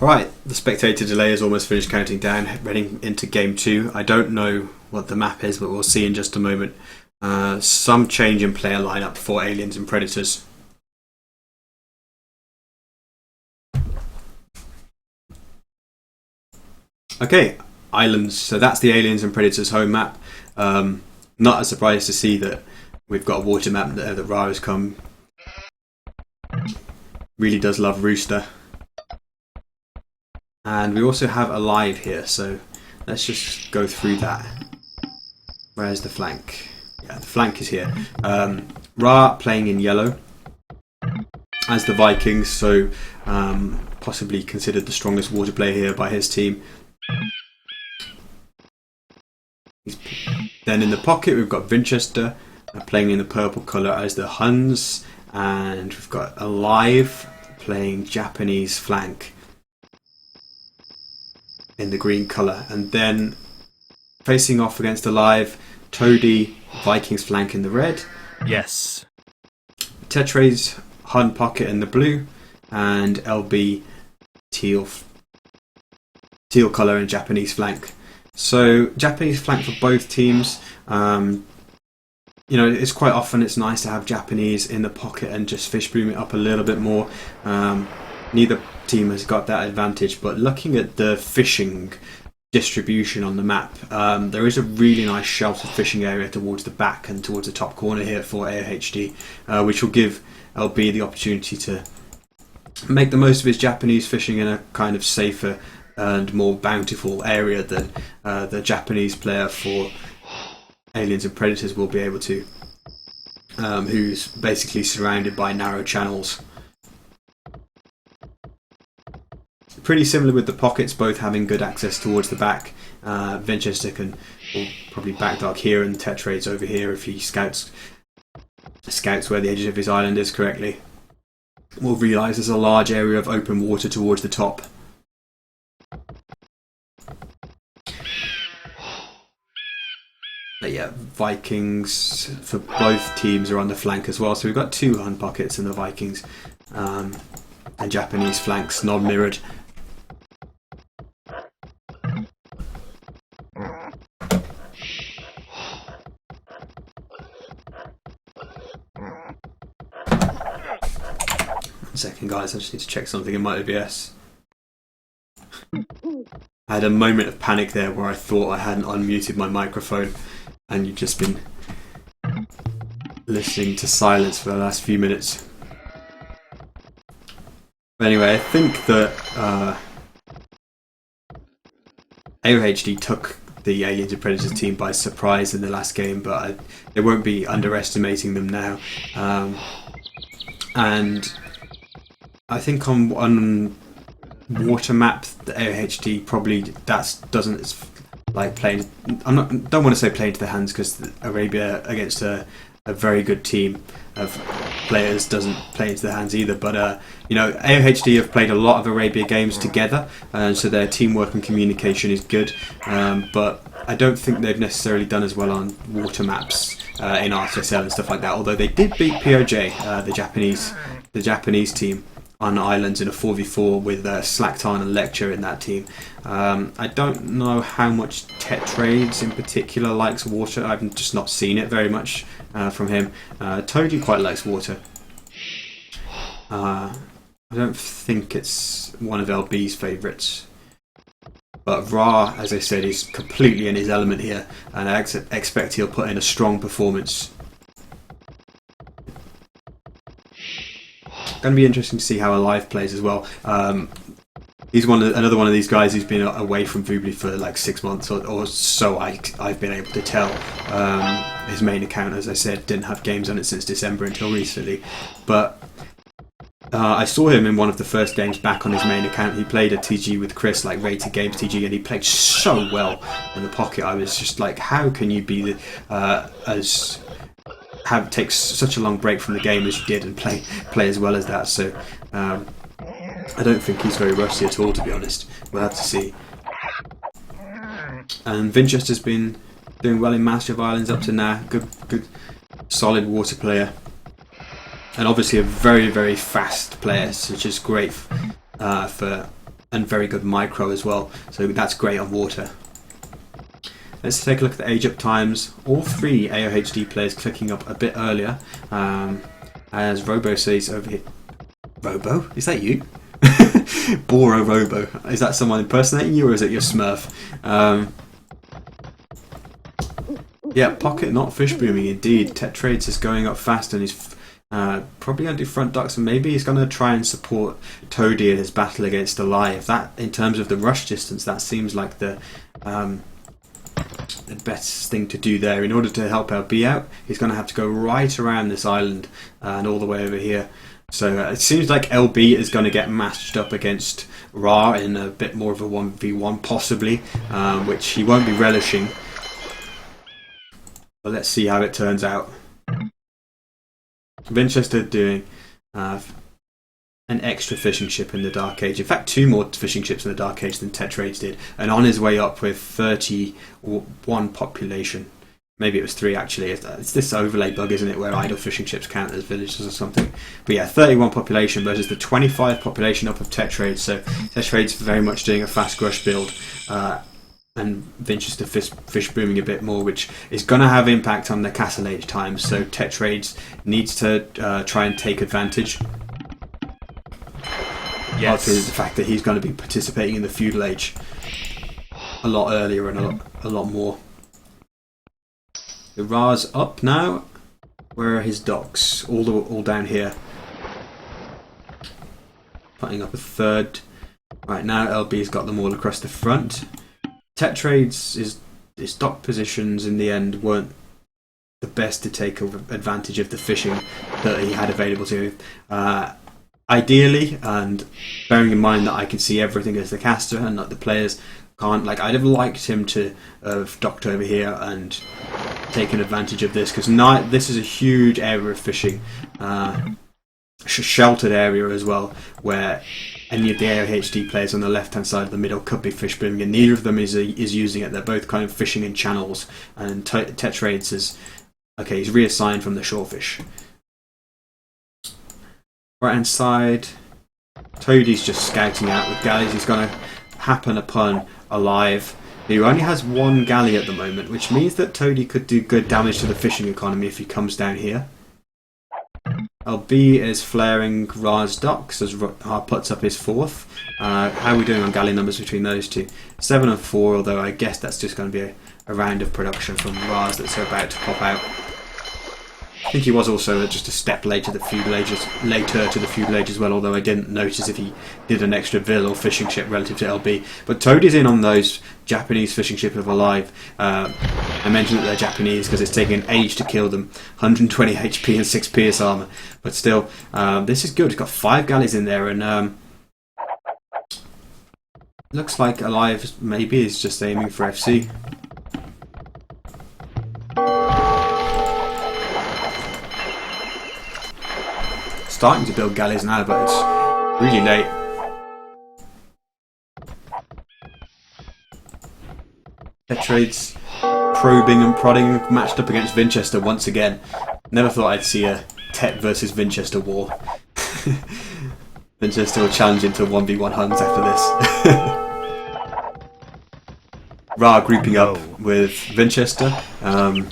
Alright, the spectator delay is almost finished counting down, heading into game 2. I don't know what the map is, but we'll see in just a moment. Some change in player lineup for Aliens and Predators. Okay, Islands. So that's the Aliens and Predators home map. Not a surprise to see that we've got a water map there that Ra has come. Really does love Rooster. And we also have Alive here, so let's just go through that. Where's the flank? Yeah, the flank is here. Ra playing in yellow as the Vikings, so possibly considered the strongest water player here by his team. Then in the pocket we've got Winchester playing in the purple colour as the Huns, and we've got Alive playing Japanese flank in the green colour, and then facing off against Alive, Toady, Vikings flank in the red. Yes. Tetrays, Hun pocket in the blue, and LB teal colour and Japanese flank. So Japanese flank for both teams. It's quite often it's nice to have Japanese in the pocket and just fish boom it up a little bit more. Neither team has got that advantage, but looking at the fishing distribution on the map, there is a really nice sheltered fishing area towards the back and towards the top corner here for AoHD, which will give LB the opportunity to make the most of his Japanese fishing in a kind of safer and more bountiful area than the Japanese player for Aliens and Predators will be able to, who's basically surrounded by narrow channels. Pretty similar with the pockets, both having good access towards the back. Winchester will probably backdock here, and Tetrade's over here if he scouts where the edges of his island is correctly. We'll realise there's a large area of open water towards the top. But yeah, Vikings for both teams are on the flank as well. So we've got two Hun pockets in the Vikings, and Japanese flanks non-mirrored. One second, guys, I just need to check something in my OBS. I had a moment of panic there where I thought I hadn't unmuted my microphone, and you've just been listening to silence for the last few minutes. But anyway, I think that AoHD took the Aliens and Predators team by surprise in the last game, but they won't be underestimating them now. And I think on water map, the AoHD probably doesn't like playing. Don't want to say playing to the hands, because Arabia against a very good team of players doesn't play into the hands either. But AoHD have played a lot of Arabia games together, and so their teamwork and communication is good. But I don't think they've necessarily done as well on water maps in RTSL and stuff like that. Although they did beat POJ, the Japanese team, on islands in a 4v4 with Slacktarn and Lecture in that team. I don't know how much Tetrades in particular likes water. I've just not seen it very much from him. Toady quite likes water. I don't think it's one of LB's favourites. But Ra, as I said, is completely in his element here, and I expect he'll put in a strong performance. Going to be interesting to see how Alive plays as well. He's another one of these guys who's been away from Vubli for like 6 months or so. I've been able to tell. His main account, as I said, didn't have games on it since December until recently. But I saw him in one of the first games back on his main account. He played a TG with Chris, like Rated Games TG, and he played so well in the pocket. I was just like, how can you be take such a long break from the game as you did and play as well as that? So I don't think he's very rusty at all, to be honest. We'll have to see. And Winchester's been doing well in Master of Islands up to now. Good, solid water player. And obviously a very, very fast player, which is great for and very good micro as well. So that's great on water. Let's take a look at the age up times. All three AoHD players clicking up a bit earlier. As Robo says over here. Robo? Is that you? Boro Robo. Is that someone impersonating you, or is it your Smurf? Yeah, pocket, not fish booming indeed. Tetrades is going up fast, and he's probably going to do front ducks, and maybe he's going to try and support Toady in his battle against Alive. That, in terms of the rush distance, that seems like the best thing to do there. In order to help LB out, he's going to have to go right around this island and all the way over here. So it seems like LB is going to get matched up against Ra in a bit more of a 1v1 possibly, which he won't be relishing. But let's see how it turns out. Winchester doing an extra fishing ship in the Dark Age. In fact, 2 more fishing ships in the Dark Age than Tetrades did. And on his way up with 31 population. Maybe it was 3 actually. It's this overlay bug, isn't it, where idle fishing ships count as villages or something. But yeah, 31 population versus the 25 population up of Tetrades. So Tetrades very much doing a fast rush build. And Winchester fish booming a bit more, which is going to have impact on the Castle Age times. So Tetrades needs to try and take advantage. Yes. Of the fact that he's going to be participating in the Feudal Age a lot earlier and a lot more. The Ra's up now. Where are his docks? All down here. Putting up a third. Right now, LB's got them all across the front. Tetrades, his dock positions in the end weren't the best to take advantage of the fishing that he had available to him. Ideally, and bearing in mind that I can see everything as the caster and that the players can't, like, I'd have liked him to have docked over here and taken advantage of this, because this is a huge area of fishing, sheltered area as well, where any of the AoHD players on the left hand side of the middle could be fish booming, and neither of them is using it. They're both kind of fishing in channels, and Tetrades is okay. He's reassigned from the shorefish. Right hand side, Toady's just scouting out with galleys. He's going to happen upon Alive, who only has 1 galley at the moment, which means that Toady could do good damage to the fishing economy if he comes down here. LB is flaring Ra's docks as Ra puts up his 4th. How are we doing on galley numbers between those two? 7 and 4, although I guess that's just going to be a round of production from Ra's that's about to pop out. I think he was also just a step later to the Feudal Age as well, although I didn't notice if he did an extra vill or fishing ship relative to LB. But Toady's in on those Japanese fishing ship of Alive. I mentioned that they're Japanese because it's taking an age to kill them. 120 HP and 6 pierce armor. But still, this is good. It's got 5 galleys in there, and looks like Alive maybe is just aiming for FC. Starting to build galleys now, but it's really late. Tetrades probing and prodding, matched up against Winchester once again. Never thought I'd see a Tet versus Winchester war. Winchester will challenge into 1v1 Huns after this. Ra grouping up with Winchester, and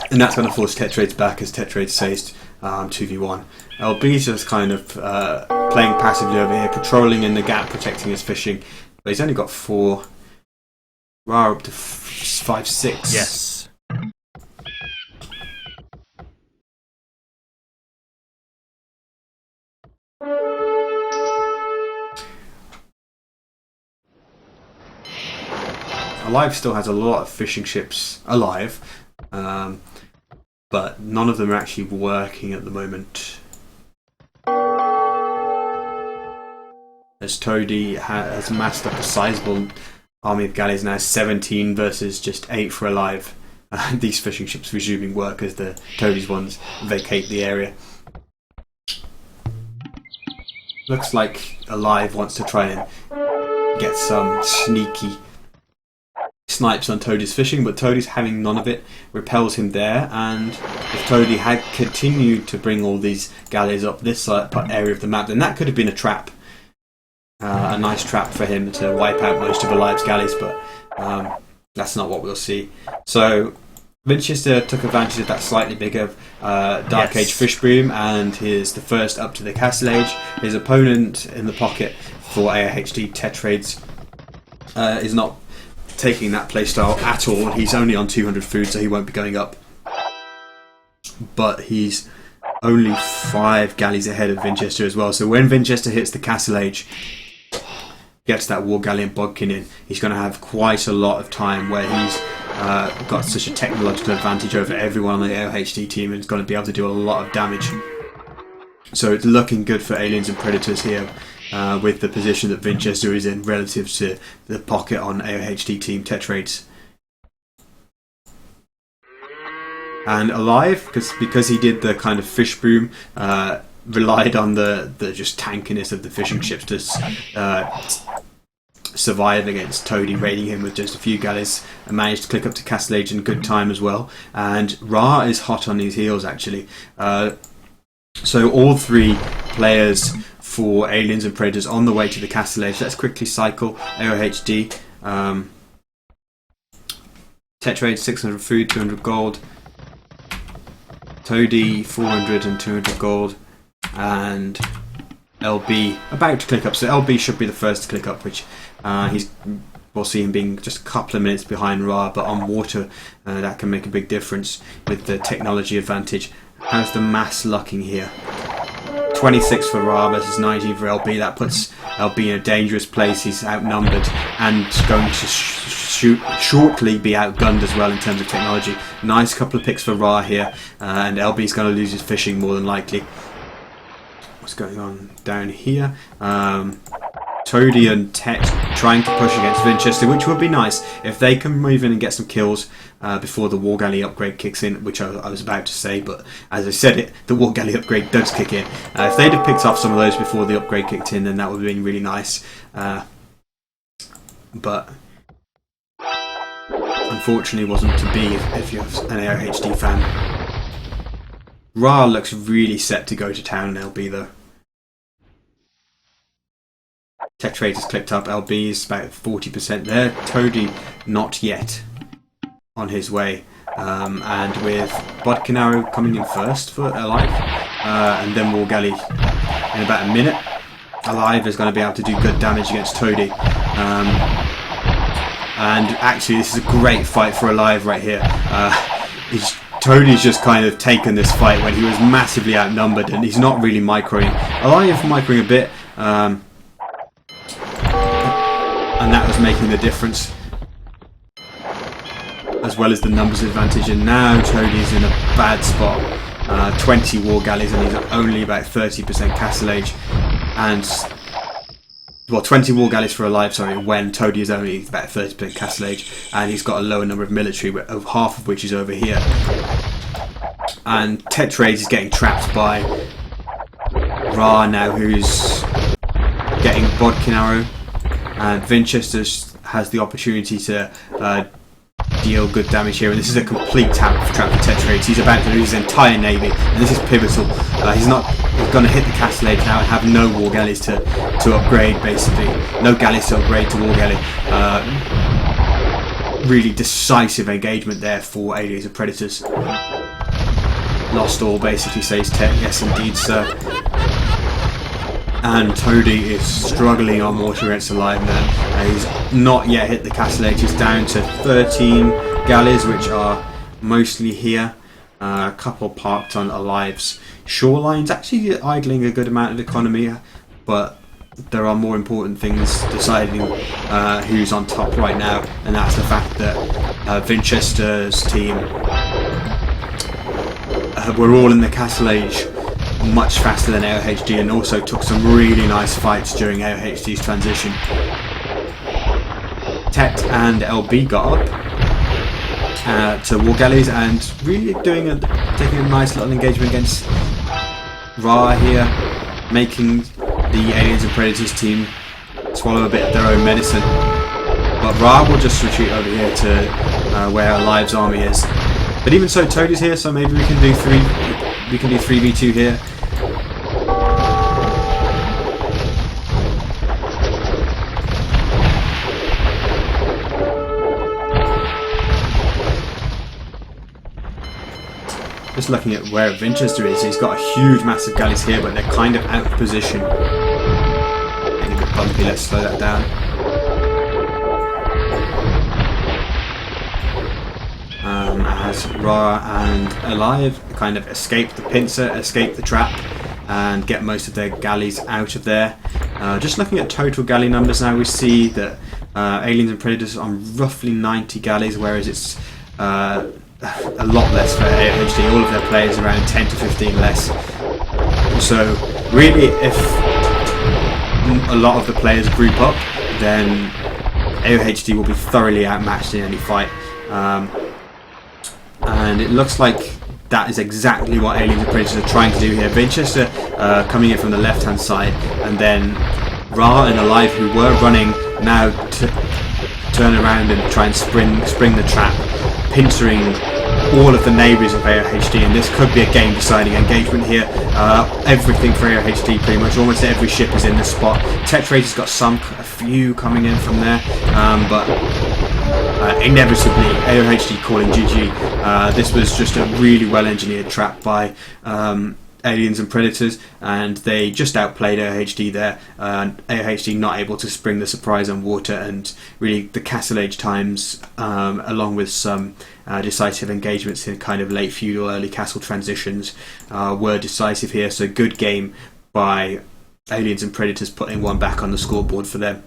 that's going to force Tetrades back as Tetrades says 2v1. LB's just kind of playing passively over here, patrolling in the gap, protecting his fishing. But he's only got 4. Ra up to 5, 6. Yes. Alive still has a lot of fishing ships alive, but none of them are actually working at the moment. As Toady has massed up a sizable army of galleys now, 17 versus just 8 for Alive. These fishing ships resuming work as the Toady's ones vacate the area. Looks like Alive wants to try and get some sneaky snipes on Toady's fishing, but Toady's having none of it, repels him there, and if Toady had continued to bring all these galleys up this area of the map, then that could have been a trap. a nice trap for him to wipe out most of Alive's galleys, but that's not what we'll see. So Winchester took advantage of that slightly bigger Dark Age Fishbream, and is the first up to the Castle Age. His opponent in the pocket for AoHD, Tetrades, is not taking that playstyle at all. He's only on 200 food, so he won't be going up. But he's only 5 galleys ahead of Winchester as well. So when Winchester hits the Castle Age, gets that War Galley and Bodkin in, he's going to have quite a lot of time where he's got such a technological advantage over everyone on the AoHD team, and is going to be able to do a lot of damage. So it's looking good for Aliens and Predators here, with the position that Winchester is in relative to the pocket on AoHD team Tetrades. And Alive, because he did the kind of fish broom, relied on the just tankiness of the fishing ships to survive against Toady raiding him with just a few galleys, and managed to click up to Castle Age in good time as well. And Ra is hot on his heels actually. So all 3 players for Aliens and Predators on the way to the Castle Age. Let's quickly cycle. AoHD, Tetrade 600 food, 200 gold. Toady 400 and 200 gold, and LB about to click up. So LB should be the first to click up, which we'll see him being just a couple of minutes behind Ra, but on water that can make a big difference with the technology advantage. How's the mass lucking here? 26 for Ra versus 19 for LB. That puts LB in a dangerous place. He's outnumbered and going to shortly be outgunned as well in terms of technology. Nice couple of picks for Ra here, and LB's going to lose his fishing more than likely. What's going on down here? Toady and Tet trying to push against Winchester, which would be nice if they can move in and get some kills before the War Galley upgrade kicks in, which I was about to say, but as I said it, the War Galley upgrade does kick in. If they'd have picked off some of those before the upgrade kicked in, then that would have been really nice. But unfortunately wasn't to be if you're an AoHD fan. Ra looks really set to go to town in LB though. Tetrade has clicked up, LB is about 40% there. Toady not yet on his way. And with Bodkin Arrow coming in first for Alive, and then War Galley in about a minute. Alive is going to be able to do good damage against Toady. And actually this is a great fight for Alive right here. Toadie's just kind of taken this fight when he was massively outnumbered, and he's not really microing. Alive microing a bit, and that was making the difference, as well as the numbers advantage. And now Toadie's in a bad spot. 20 War Galleys, and he's only about 30% Castle Age, and well, 20 War Galleys for Alive, sorry, when Toady is only about 30% Castle Age, and he's got a lower number of military, of half of which is over here. And Tetrade is getting trapped by Ra now, who's getting Bodkin Arrow, and Winchester has the opportunity to deal good damage here, and this is a complete trap for Tetrades. He's about to lose his entire navy, and this is pivotal. He's going to hit the Castle Age now and have no War Galleys to upgrade, basically. No galleys to upgrade to War Galley. Really decisive engagement there for Aliens and Predators. Lost all, basically, says Tet. Yes, indeed, sir. And Toady is struggling on water against Alive now. He's not yet hit the Castle Age. He's down to 13 galleys, which are mostly here. A couple parked on Alive's shorelines, actually idling a good amount of economy, but there are more important things deciding who's on top right now, and that's the fact that Winchester's team were all in the Castle Age much faster than AoHD, and also took some really nice fights during AoHD's transition. Tet and LB got up to War Galleys and really taking a nice little engagement against Ra here, making the Aliens and Predators team swallow a bit of their own medicine. But Ra will just retreat over here to where Alive's army is. But even so, Toadie's here, so maybe we can do 3v2 here. Just looking at where Winchester is, he's got a huge, massive galleys here, but they're kind of out of position. Getting a bit bumpy, let's slow that down. As Ra and Alive kind of escape the pincer, escape the trap, and get most of their galleys out of there. Just looking at total galley numbers now, we see that Aliens and Predators are on roughly 90 galleys, whereas it's a lot less for AoHD. All of their players around 10 to 15 less. So really, if a lot of the players group up, then AoHD will be thoroughly outmatched in any fight. And it looks like that is exactly what Aliens and Predators are trying to do here. Winchester coming in from the left hand side, and then Ra and Alive, who were running, now turn around and try and spring the trap, pincering all of the neighbours of AoHD, and this could be a game deciding engagement here. Everything for AoHD, pretty much almost every ship is in this spot. Tetrader's got a few coming in from there, but inevitably AoHD calling GG. This was just a really well engineered trap by Aliens and Predators, and they just outplayed AoHD there. AoHD not able to spring the surprise on water, and really the Castle Age times, along with some decisive engagements in kind of late feudal, early castle transitions, were decisive here. So good game by Aliens and Predators, putting one back on the scoreboard for them.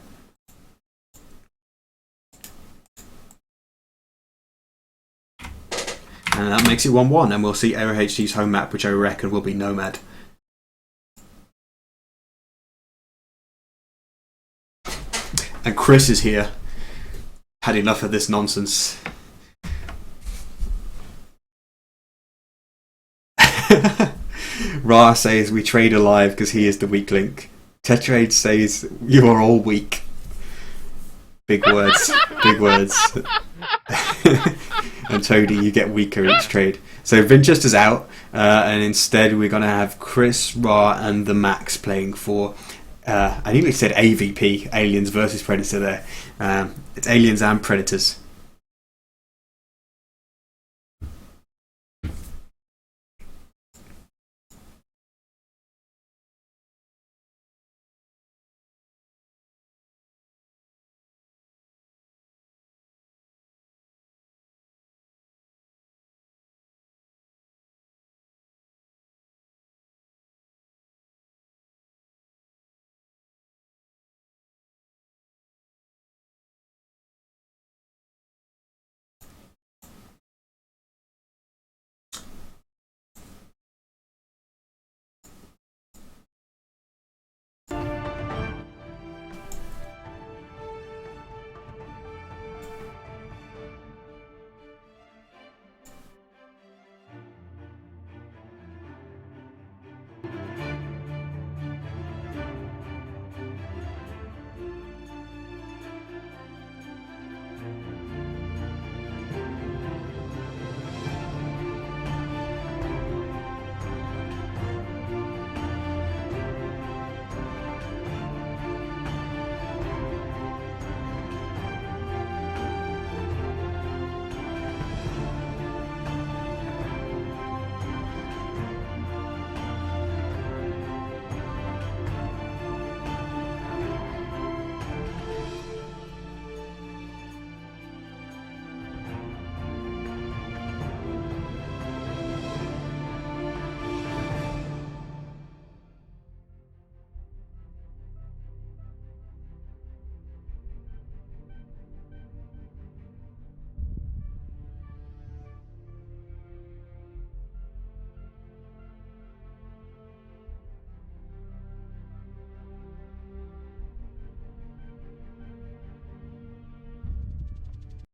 And that makes it 1-1, and we'll see AoHD's home map, which I reckon will be Nomad. And Chris is here. Had enough of this nonsense. Ra says we trade Alive because he is the weak link. Tetrade says you are all weak. Big words. Big words. And Toady, you get weaker each trade. So Winchester's out, and instead we're going to have Chris, Ra, and the Max playing for, I think they said AVP, Aliens versus Predator there. It's Aliens and Predators.